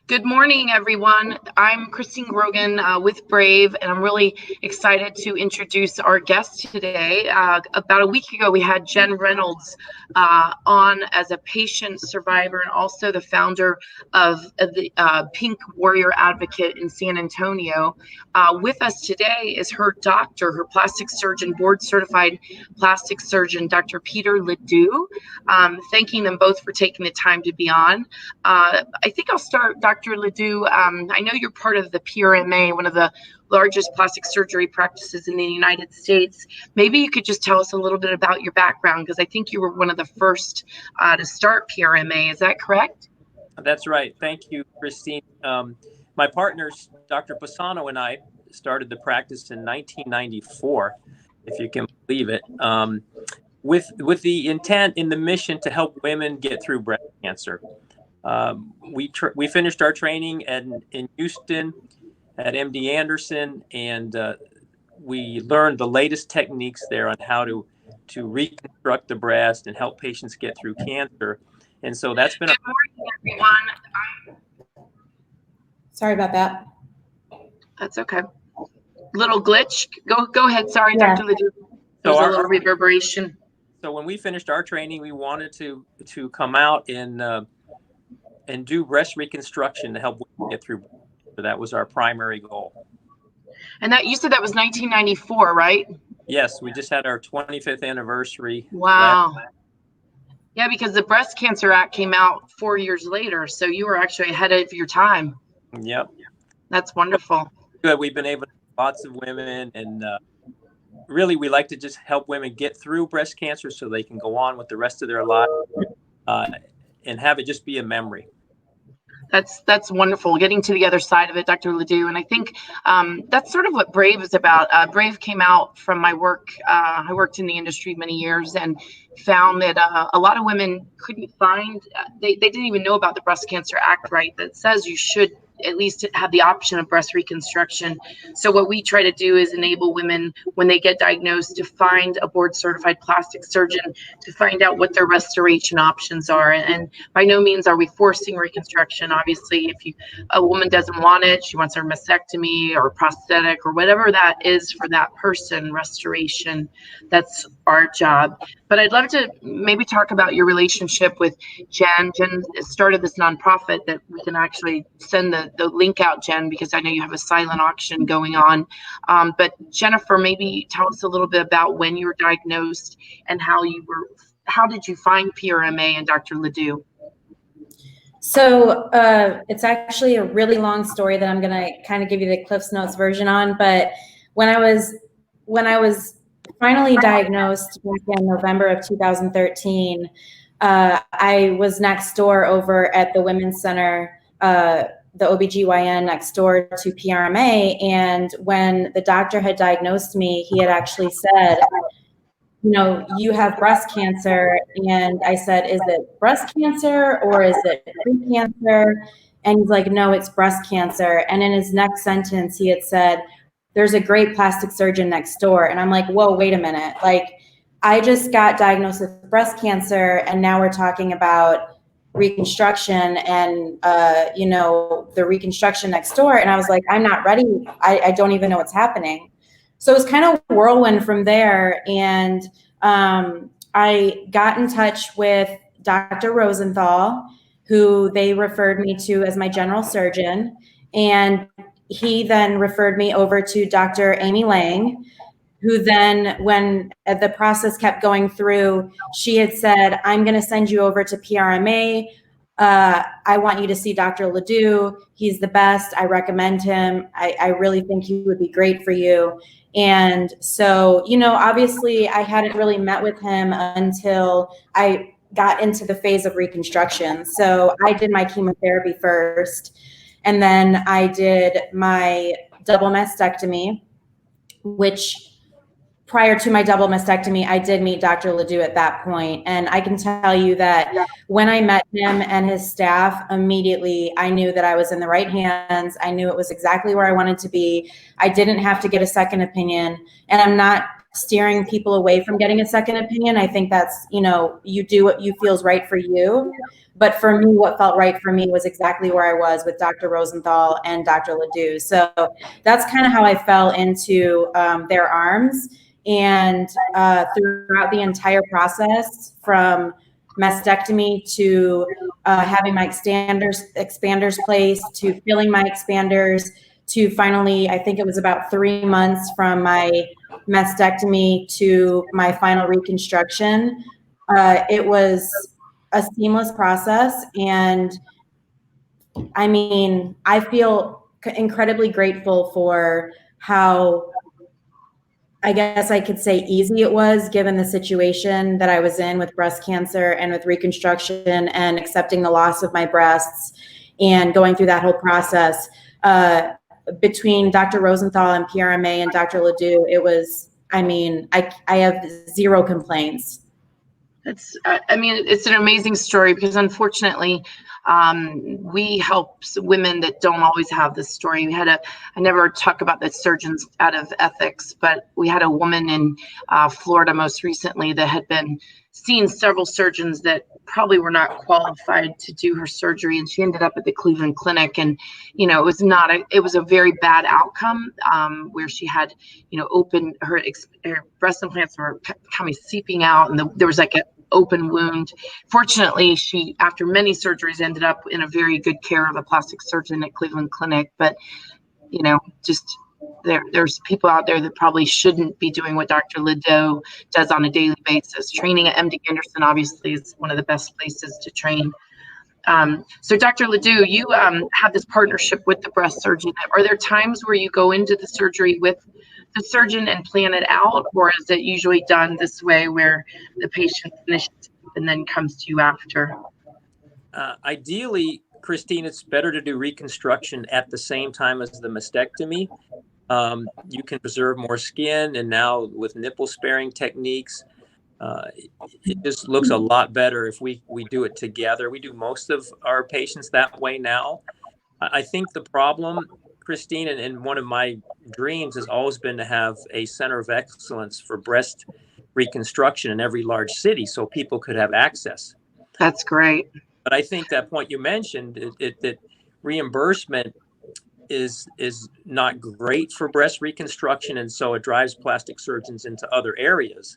Good morning, everyone. I'm Christine Grogan with Brave, and I'm really excited to introduce our guest today. About a week ago, we had Jen Reynolds on as a patient survivor and also the founder of the Pink Warrior Advocate in San Antonio. With us today is her doctor, her plastic surgeon, board certified plastic surgeon, Dr. Peter Ledoux. Thanking them both for taking the time to be on. I think I'll start, Dr. Ledoux. I know you're part of the PRMA, one of the largest plastic surgery practices in the United States. Maybe you could just tell us a little bit about your background, because I think you were one of the first to start PRMA. Is that correct? That's right. Thank you, Christine. My partners, Dr. Pisano and I, started the practice in 1994, if you can believe it, with the intent and the mission to help women get through breast cancer. We finished our training in Houston at MD Anderson, and we learned the latest techniques there on how to reconstruct the breast and help patients get through cancer. And so that's been. Good morning, everyone. Sorry about that. That's okay. Little glitch. Go ahead. Sorry, yeah. Dr. Ledoux. There's a little reverberation. So when we finished our training, we wanted to come out and do breast reconstruction to help women get through. So that was our primary goal. And that you said that was 1994, right? Yes, we just had our 25th anniversary. Wow. Yeah, because the Breast Cancer Act came out 4 years later, so you were actually ahead of your time. Yep. That's wonderful. Good. We've been able to lots of women, and really we like to just help women get through breast cancer so they can go on with the rest of their life and have it just be a memory. That's wonderful, getting to the other side of it, Dr. Ledoux. And I think that's sort of what Brave is about. Brave came out from my work. I worked in the industry many years and found that a lot of women couldn't find, they didn't even know about the Breast Cancer Act, right? That says you should at least have the option of breast reconstruction. So what we try to do is enable women when they get diagnosed to find a board certified plastic surgeon to find out what their restoration options are. And by no means are we forcing reconstruction. Obviously, if a woman doesn't want it, she wants her mastectomy or prosthetic or whatever that is for that person, restoration, that's our job. But I'd love to maybe talk about your relationship with Jen. Jen started this nonprofit that we can actually send the link out, Jen, because I know you have a silent auction going on. But Jennifer, maybe tell us a little bit about when you were diagnosed and how did you find PRMA and Dr. Ledoux? So it's actually a really long story that I'm going to kind of give you the Cliff's Notes version on. But when I was finally diagnosed back in November of 2013, I was next door over at the Women's Center, the OBGYN next door to PRMA. And when the doctor had diagnosed me, he had actually said, you know, you have breast cancer. And I said, is it breast cancer or is it pre-cancer? And he's like, no, it's breast cancer. And in his next sentence, he had said, there's a great plastic surgeon next door. And I'm like, whoa, wait a minute. Like, I just got diagnosed with breast cancer, and now we're talking about reconstruction and, you know, the reconstruction next door. And I was like, I'm not ready. I don't even know what's happening. So it was kind of a whirlwind from there. And I got in touch with Dr. Rosenthal, who they referred me to as my general surgeon. And he then referred me over to Dr. Amy Lang, who then, when the process kept going through, she had said, I'm going to send you over to PRMA. I want you to see Dr. Ledoux. He's the best. I recommend him. I really think he would be great for you. And so, you know, obviously I hadn't really met with him until I got into the phase of reconstruction. So I did my chemotherapy first, and then I did my double mastectomy, which prior to my double mastectomy, I did meet Dr. Ledoux at that point. And I can tell you that when I met him and his staff, immediately I knew that I was in the right hands. I knew it was exactly where I wanted to be. I didn't have to get a second opinion. And I'm not steering people away from getting a second opinion. I think that's, you do what you feels right for you. But for me, what felt right for me was exactly where I was with Dr. Rosenthal and Dr. Ledoux. So that's kind of how I fell into their arms. And throughout the entire process, from mastectomy to having my expanders placed, to filling my expanders, to finally, I think it was about 3 months from my mastectomy to my final reconstruction. It was a seamless process. And I mean, I feel incredibly grateful for how, I guess I could say, easy it was given the situation that I was in with breast cancer and with reconstruction and accepting the loss of my breasts and going through that whole process. Between Dr. Rosenthal and PRMA and Dr. Ledoux, it was, I mean, I have zero complaints. It's an amazing story because unfortunately, we help women that don't always have this story. I never talk about the surgeons out of ethics, but we had a woman in Florida most recently that had been seeing several surgeons that probably were not qualified to do her surgery. And she ended up at the Cleveland Clinic. And, it was a very bad outcome where she had, her breast implants were coming seeping out. And there was like an open wound. Fortunately, she, after many surgeries, ended up in a very good care of a plastic surgeon at Cleveland Clinic. But, there's people out there that probably shouldn't be doing what Dr. Ledoux does on a daily basis. Training at MD Anderson obviously is one of the best places to train. So Dr. Ledoux, you have this partnership with the breast surgeon. Are there times where you go into the surgery with the surgeon and plan it out, or is it usually done this way where the patient finishes and then comes to you after? Ideally, Christine, it's better to do reconstruction at the same time as the mastectomy. You can preserve more skin, and now with nipple sparing techniques, it just looks a lot better if we do it together. We do most of our patients that way now. I think the problem, Christine, and one of my dreams has always been to have a center of excellence for breast reconstruction in every large city so people could have access. That's great. But I think that point you mentioned, that reimbursement is not great for breast reconstruction, and so it drives plastic surgeons into other areas.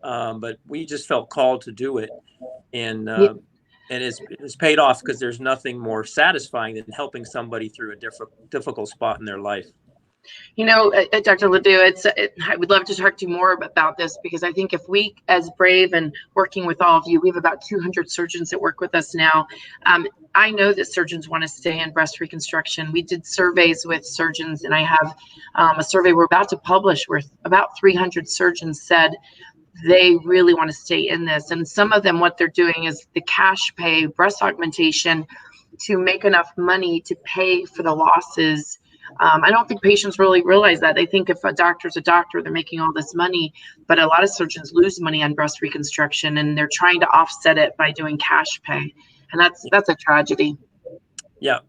But we just felt called to do it, and it's paid off because there's nothing more satisfying than helping somebody through a difficult spot in their life. Dr. Ledoux, I would love to talk to you more about this, because I think if we, as Brave and working with all of you, we have about 200 surgeons that work with us now. I know that surgeons want to stay in breast reconstruction. We did surveys with surgeons, and I have a survey we're about to publish where about 300 surgeons said they really want to stay in this. And some of them, what they're doing is the cash pay breast augmentation to make enough money to pay for the losses. I don't think patients really realize that. They think if a doctor's a doctor, they're making all this money, but a lot of surgeons lose money on breast reconstruction, and they're trying to offset it by doing cash pay. And that's a tragedy. Yeah.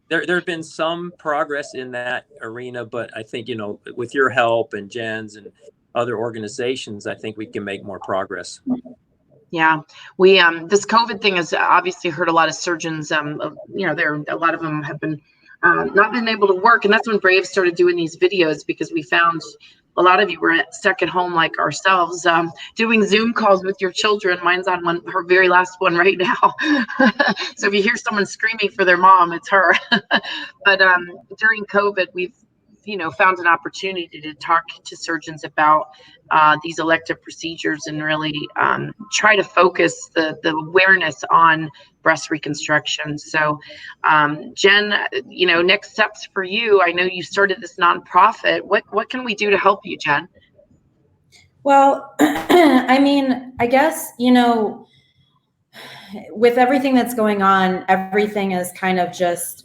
There have been some progress in that arena, but I think, with your help and Jen's and other organizations, I think we can make more progress. Yeah, we this COVID thing has obviously hurt a lot of surgeons. A lot of them have been not been able to work, and that's when Brave started doing these videos, because we found a lot of you were stuck at home like ourselves, doing Zoom calls with your children. Mine's on her very last one right now. So if you hear someone screaming for their mom, it's her. But during COVID, we've found an opportunity to talk to surgeons about these elective procedures and really try to focus the awareness on breast reconstruction. So Jen, next steps for you. I know you started this nonprofit. What can we do to help you, Jen? Well, I guess, with everything that's going on, everything is kind of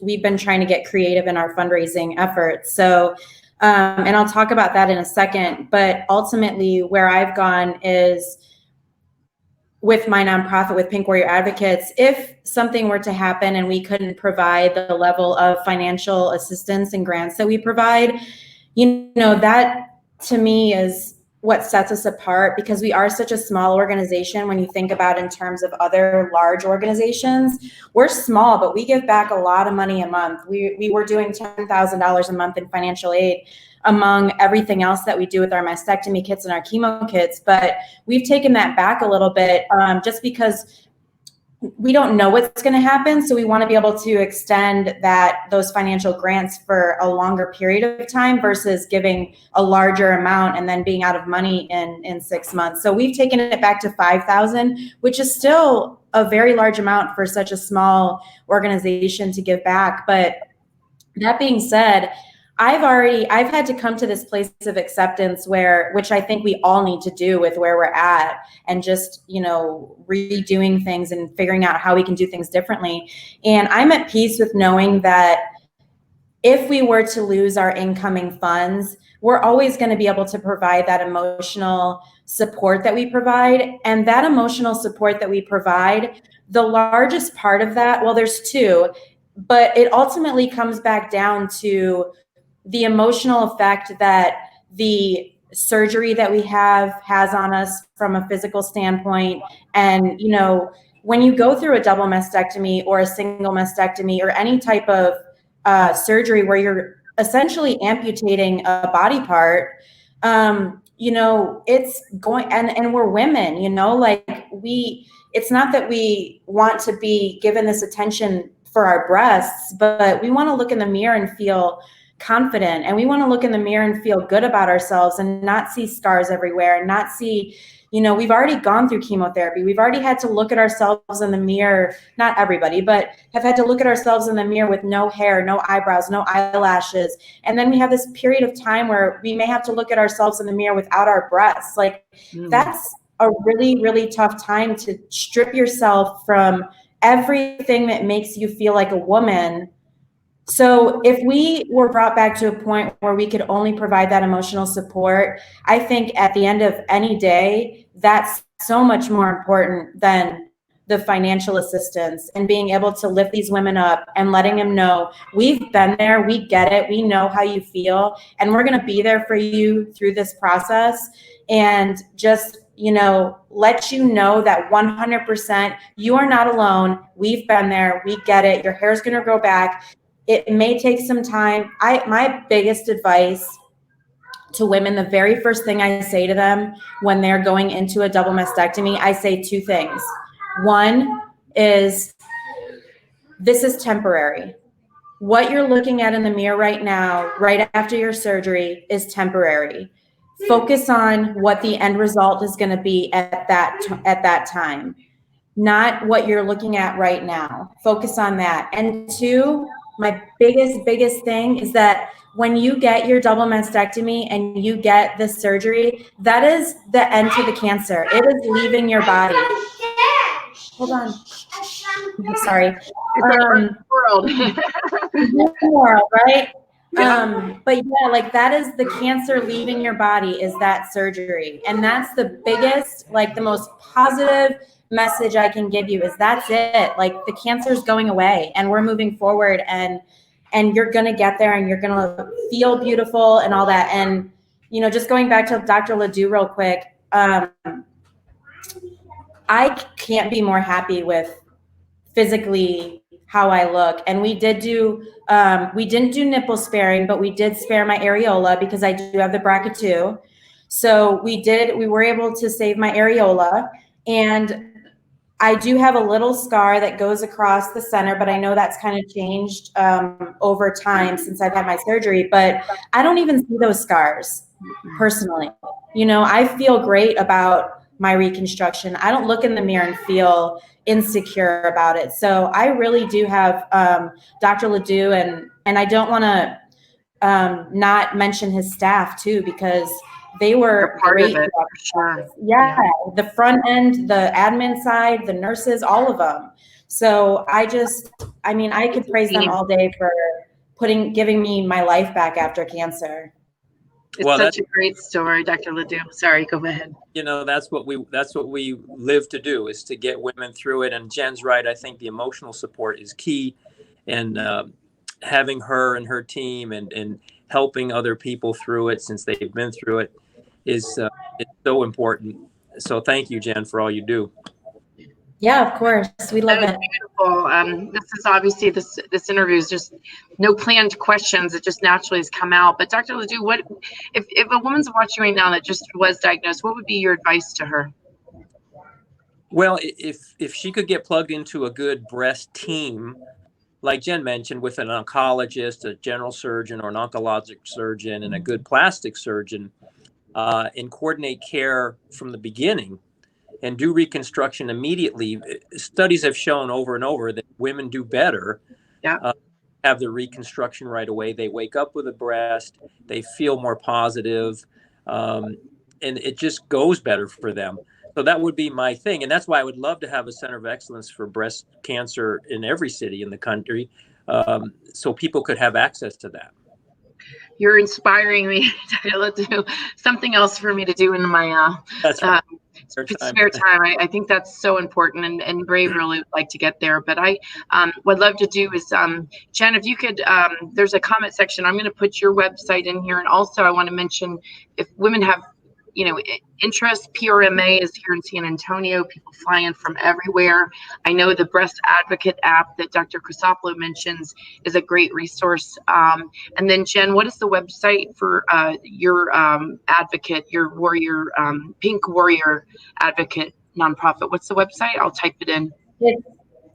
we've been trying to get creative in our fundraising efforts. So, and I'll talk about that in a second, but ultimately where I've gone is with my nonprofit, with Pink Warrior Advocates. If something were to happen and we couldn't provide the level of financial assistance and grants that we provide, that to me is what sets us apart, because we are such a small organization. When you think about in terms of other large organizations, we're small, but we give back a lot of money a month. We were doing $10,000 a month in financial aid among everything else that we do with our mastectomy kits and our chemo kits. But we've taken that back a little bit, just because we don't know what's going to happen. So we want to be able to extend those financial grants for a longer period of time versus giving a larger amount and then being out of money in 6 months. So we've taken it back to $5,000, which is still a very large amount for such a small organization to give back. But that being said, I've had to come to this place of acceptance which I think we all need to do with where we're at, and just, redoing things and figuring out how we can do things differently. And I'm at peace with knowing that if we were to lose our incoming funds, we're always going to be able to provide that emotional support that we provide. And that emotional support that we provide, the largest part of that, well, there's two, but it ultimately comes back down to the emotional effect that the surgery that we has on us from a physical standpoint. And, when you go through a double mastectomy or a single mastectomy or any type of surgery where you're essentially amputating a body part, it's going, and we're women, it's not that we want to be given this attention for our breasts, but we want to look in the mirror and feel confident, and we want to look in the mirror and feel good about ourselves and not see scars everywhere, and not see, we've already gone through chemotherapy. We've already had to look at ourselves in the mirror, not everybody, but have had to look at ourselves in the mirror with no hair, no eyebrows, no eyelashes. And then we have this period of time where we may have to look at ourselves in the mirror without our breasts. That's a really, really tough time to strip yourself from everything that makes you feel like a woman. So if we were brought back to a point where we could only provide that emotional support, I think at the end of any day, that's so much more important than the financial assistance, and being able to lift these women up and letting them know we've been there, we get it, we know how you feel, and we're going to be there for you through this process. And just, let you know that 100% you are not alone. We've been there, we get it. Your hair's going to grow back. It may take some time. My biggest advice to women, the very first thing I say to them when they're going into a double mastectomy, I say two things. One is, this is temporary. What you're looking at in the mirror right now, right after your surgery, is temporary. Focus on what the end result is going to be at that time, not what you're looking at right now. Focus on that. And two, my biggest thing is that when you get your double mastectomy and you get this surgery, that is the end to the cancer. It is leaving your body. Hold on. Sorry. World. Right? But yeah, that is the cancer leaving your body, is that surgery. And that's the biggest, the most positive message I can give you, is that's it. The cancer's going away and we're moving forward, and you're going to get there and you're going to feel beautiful and all that. And, just going back to Dr. Ledoux real quick, I can't be more happy with physically how I look. And we didn't do nipple sparing, but we did spare my areola because I do have the BRCA2. So we were able to save my areola, and I do have a little scar that goes across the center, but I know that's kind of changed over time since I've had my surgery, but I don't even see those scars personally. I feel great about my reconstruction. I don't look in the mirror and feel insecure about it. So I really do have Dr. Ledoux, and I don't want to not mention his staff too, because they were great. Sure. Yeah, the front end, the admin side, the nurses, all of them. So I could praise them all day for giving me my life back after cancer. It's such a great story, Dr. Ledoux. Sorry, go ahead. That's what we live to do, is to get women through it. And Jen's right. I think the emotional support is key, and having her and her team and helping other people through it since they've been through it is so important. So thank you, Jen, for all you do. Yeah, of course. We love it. Beautiful. This is obviously this interview is just no planned questions. It just naturally has come out. But Dr. Ledoux, what if a woman's watching right now that just was diagnosed, what would be your advice to her? Well, if she could get plugged into a good breast team, like Jen mentioned, with an oncologist, a general surgeon, or an oncologic surgeon, and a good plastic surgeon, and coordinate care from the beginning and do reconstruction immediately, studies have shown over and over that women do better. Yeah. Have the reconstruction right away. They wake up with a breast, they feel more positive, and it just goes better for them. So that would be my thing. And that's why I would love to have a center of excellence for breast cancer in every city in the country, so people could have access to that. You're inspiring me to do something else for me to do in my spare time. I think that's so important, and Brave really would like to get there. But I what I'd love to do is, Jen, if you could, there's a comment section. I'm going to put your website in here, and also I want to mention if women have, interest, PRMA is here in San Antonio. People fly in from everywhere. I know the Breast Advocate app that Dr. Chrysopoulos mentions is a great resource. And then Jen, what is the website for your advocate, your warrior, Pink Warrior Advocate nonprofit? What's the website? I'll type it in.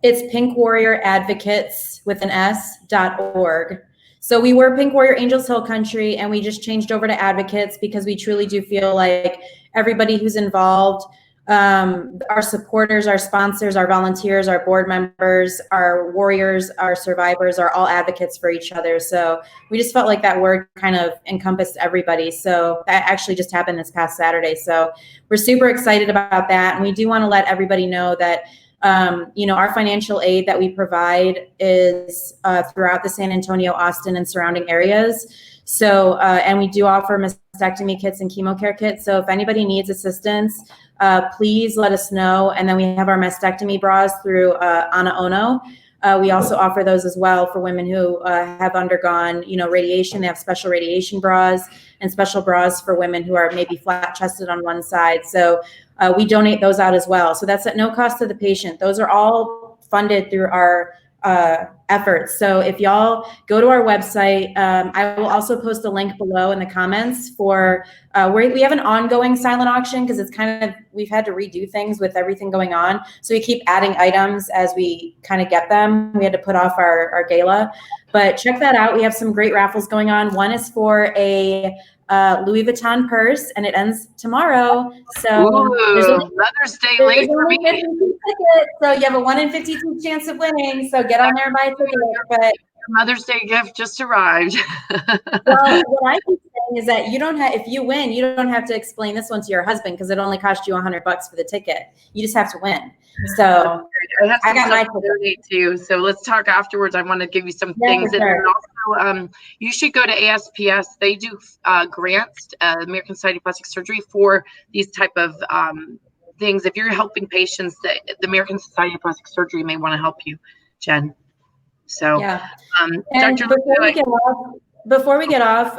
It's Pink Warrior Advocates with an S.org. So we were Pink Warrior Angels Hill Country, and we just changed over to Advocates because we truly do feel like everybody who's involved, our supporters, our sponsors, our volunteers, our board members, our warriors, our survivors are all advocates for each other. So we just felt like that word kind of encompassed everybody. So that actually just happened this past Saturday. So we're super excited about that. And we do want to let everybody know that our financial aid that we provide is throughout the San Antonio, Austin, and surrounding areas. So, and we do offer mastectomy kits and chemo care kits. So if anybody needs assistance, please let us know. And then we have our mastectomy bras through Ana Ono. We also offer those as well for women who have undergone, radiation. They have special radiation bras and special bras for women who are maybe flat chested on one side. So we donate those out as well. So that's at no cost to the patient. Those are all funded through our efforts. So if y'all go to our website, I will also post a link below in the comments for we have an ongoing silent auction because it's kind of, we've had to redo things with everything going on. So we keep adding items as we kind of get them. We had to put off our gala, but check that out. We have some great raffles going on. One is for a Louis Vuitton purse, and it ends tomorrow. So Mother's Day late for me. So you have a 1 in 52 chance of winning. So get on there and buy a ticket. But Mother's Day gift just arrived. Well, what I keep saying is that you don't have, if you win, you don't have to explain this one to your husband because it only cost you $100 for the ticket. You just have to win. So I got my donate too. So let's talk afterwards. I want to give you some things. Sure. And also, you should go to ASPS. They do grants, American Society of Plastic Surgery, for these type of things. If you're helping patients, the American Society of Plastic Surgery may want to help you, Jen. So, yeah. And Dr. before we get off,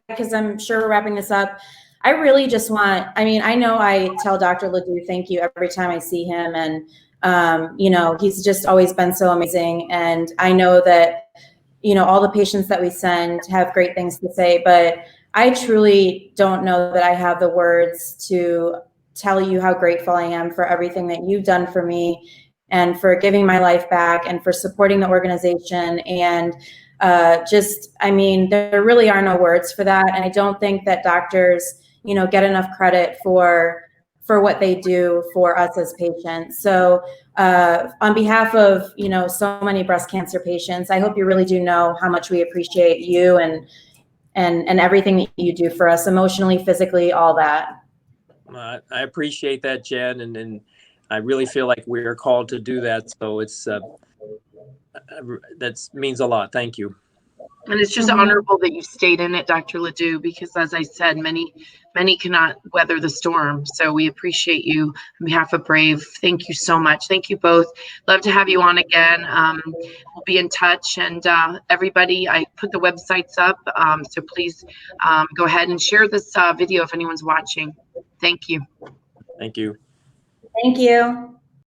because I'm sure we're wrapping this up, I really just want, I know I tell Dr. Ledoux thank you every time I see him, and he's just always been so amazing. And I know that, all the patients that we send have great things to say, but I truly don't know that I have the words to tell you how grateful I am for everything that you've done for me and for giving my life back and for supporting the organization. And there really are no words for that. And I don't think that doctors, get enough credit for what they do for us as patients. So on behalf of, so many breast cancer patients, I hope you really do know how much we appreciate you and everything that you do for us emotionally, physically, all that. I appreciate that, Jen. And I really feel like we're called to do that. So it's, that means a lot. Thank you. And it's just Mhm. honorable that you stayed in it, Dr. Ledoux, because as I said, many cannot weather the storm. So we appreciate you on behalf of Brave. Thank you so much. Thank you both. Love to have you on again. We'll be in touch. And everybody, I put the websites up. So please go ahead and share this video if anyone's watching. Thank you. Thank you. Thank you.